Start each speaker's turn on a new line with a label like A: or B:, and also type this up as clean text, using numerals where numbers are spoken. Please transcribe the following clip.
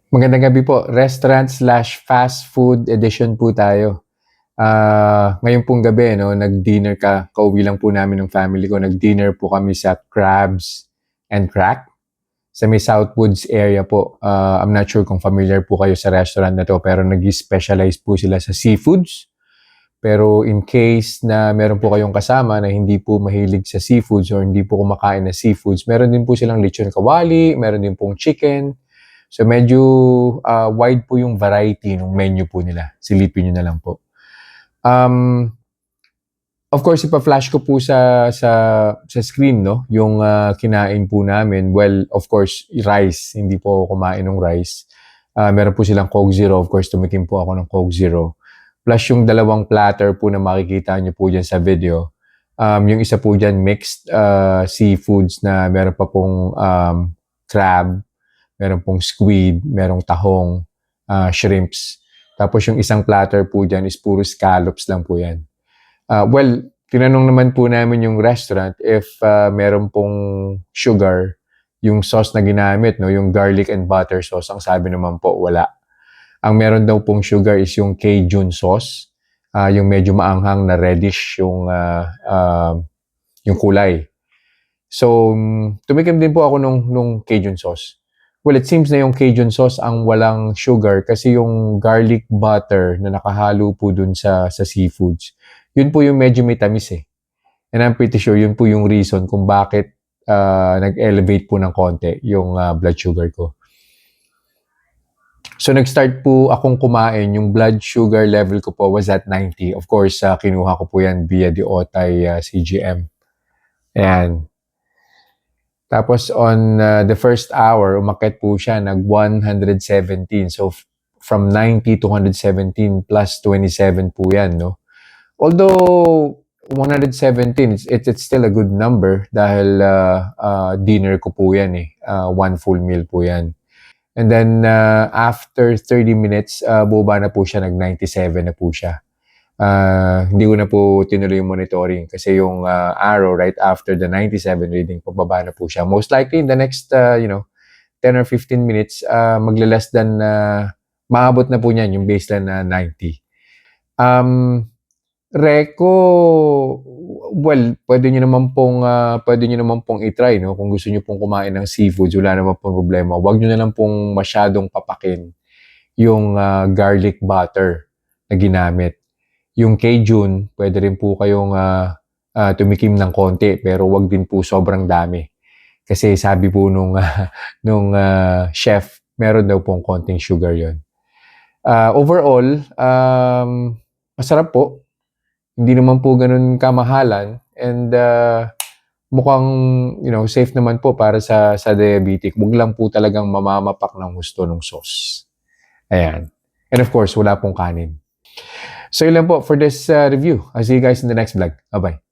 A: Magandang gabi po. Restaurant/fast food edition po tayo. Ngayon pong gabi 'no, nag-dinner kauwi lang po namin ng family ko. Nag-dinner po kami sa Crabs and Crack sa may Southwoods area po. I'm not sure kung familiar po kayo sa restaurant na 'to, pero nag-specialize po sila sa seafoods. Pero in case na meron po kayong kasama na hindi po mahilig sa seafoods or hindi po kumakain ng seafoods, meron din po silang lechon kawali, meron din pong chicken. So medyo wide po yung variety ng menu po nila. Silipin niyo na lang po. Um, of course, ipa-flash ko po sa screen, no, yung kinain po namin. Well, of course, rice. Hindi po ako kumain ng rice. Meron po silang Coke Zero. Of course, tumikim po ako ng Coke Zero. Plus yung dalawang platter po na makikita niyo po dyan sa video. Yung isa po dyan, mixed seafoods na meron pa pong crab, meron pong squid, merong tahong, shrimps. Tapos yung isang platter po dyan is puro scallops lang po yan. Well, tinanong naman po namin yung restaurant if meron pong sugar yung sauce na ginamit, no, yung garlic and butter sauce. Ang sabi naman po, wala. Ang meron daw pong sugar is yung Cajun sauce, yung medyo maanghang na reddish yung kulay. So, tumikim din po ako nung Cajun sauce. Well, it seems na yung Cajun sauce ang walang sugar kasi yung garlic butter na nakahalo po dun sa seafoods, yun po yung medyo may tamis eh. And I'm pretty sure yun po yung reason kung bakit nag-elevate po ng konti yung blood sugar ko. So, nag-start po akong kumain. Yung blood sugar level ko po was at 90. Of course, kinuha ko po yan via the Otay CGM. Ayan. Tapos on the first hour, umakyat po siya, nag-117. So, from 90 to 117 plus 27 po yan, no? Although, 117, it's still a good number dahil dinner ko po yan eh. One full meal po yan. And then, after 30 minutes, bumaba na po siya, nag-97 na po siya. Hindi ko na po tinuloy yung monitoring kasi yung arrow right after the 97 reading, pababa na po siya. Most likely, in the next, 10 or 15 minutes, magla-less than, maabot na po niyan yung baseline na 90. Reco, well, pwede nyo naman pong i-try, no? Kung gusto nyo pong kumain ng seafoods, wala naman pong problema. Huwag nyo na lang pong masyadong papakin yung garlic butter na ginamit. Yung Cajun, pwede rin po kayong tumikim ng konti, pero wag din po sobrang dami. Kasi sabi po nung chef, meron daw pong konting sugar yon. Overall, masarap po. Hindi naman po ganun kamahalan, and mukhang safe naman po para sa diabetic. Huwag lang po talagang mamamapak ng gusto ng sauce. Ayan. And of course, wala pong kanin. So yun lang po for this review. I'll see you guys in the next vlog. Bye-bye.